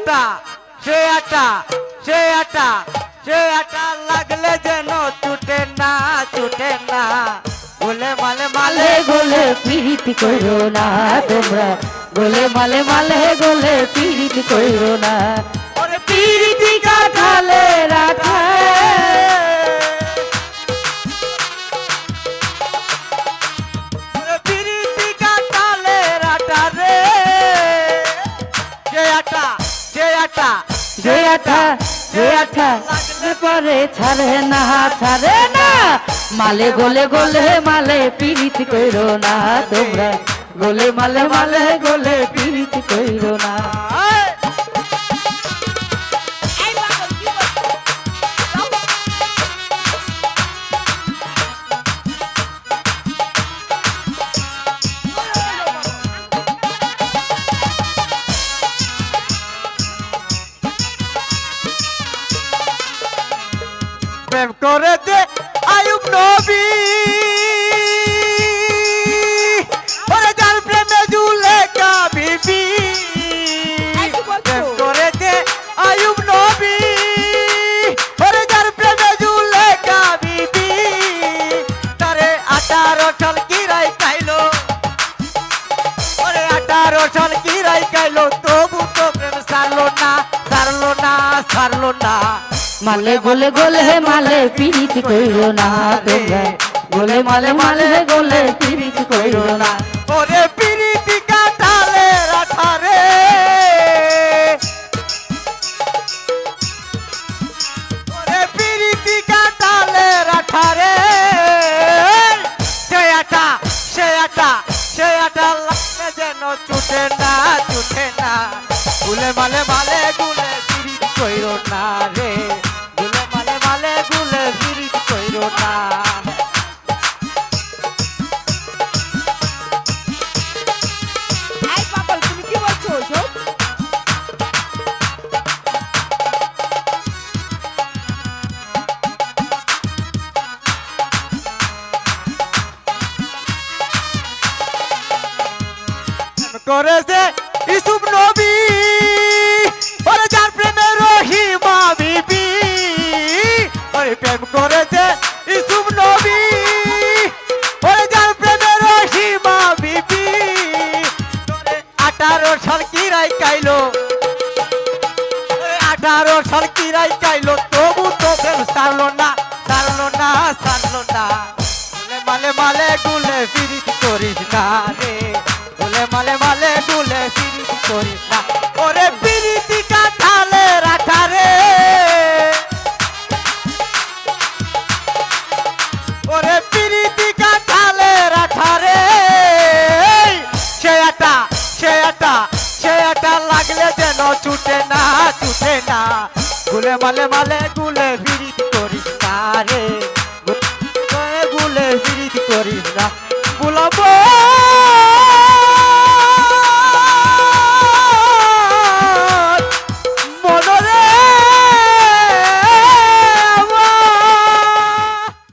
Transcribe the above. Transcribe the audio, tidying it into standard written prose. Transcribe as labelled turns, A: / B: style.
A: আটা সে আটা সে আটা সে আটা লাগলে যেন ছুটে না ছুটে না গোলে মালে মালে
B: গোলে পিরিতি কইরো না তোমরা গোলে মালে মালে গোলে পিরিতি কইরো না
A: ওরে
B: পিরিতি কাঠালে রাখা
A: ওরে পিরিতি কাটালে আটা রে সে আটা সে আটা
B: যে আঠা যে আঠা লাগলে পরে ছাড়ে না মালে গোলে গোলে মালে পিরিতি কইরো না তোমরা গোলে মালে মালে গোলে পিরিতি কইরো না
A: প্রেম করে দে আয়ুব নবী ওরে যার প্রেমে জুলেখা বিবি প্রেম করে দে আয়ুব নবী ওরে যার প্রেমে জুলেখা বিবি তারে 18 সাল কিরাই খাইলো ওরে 18 সাল কিরাই খাইলো তবু তো প্রেম ছাড়লো না ছাড়লো না ছাড়লো না
B: মালে গোলে গোলে মালে পিরিতি কইরো না তোমরা গোলে মালে মালে গোলে পিরিতি কইরো না
A: ওরে পিরিতি কাটালে রাঠারে ওরে পিরিতি কাটালে রাঠারে সে আটা লাগলে যেন ছুটে না ছুটে না গুলে মালে মালে গুলে পিরিতি কইরো না রে গুলে মালে মালে গুলে পিরিতি কইরো না
C: এই পাগল তুমি কি বলছো ওসব?
A: করেছে ইসুফ নবী ওরে যার প্রেমে রহিমা বিবি ওরে প্রেম করেছে ইসুফ নবী ওরে যার প্রেমে রহিমা বিবি 18 সাল কিরাই খাইলো 18 সাল কিরাই খাইলো তবু তো প্রেম ছাড়লো না ছাড়লো না ছাড়লো না গুলে মালে মালে গুলে পিরিতি করিস না রে গুলে মালে মালে গুলে পিরিতি করিস না ওরে পিরিতি কাটালে রাখা রে ওরে পিরিতি কাটালে রাখা রে সে আটা লাগলে যেন ছুটে না গুলে মালে মালে গুলে পিরিতি করিস না রে গুলে পিরিতি করিস না গুলাবো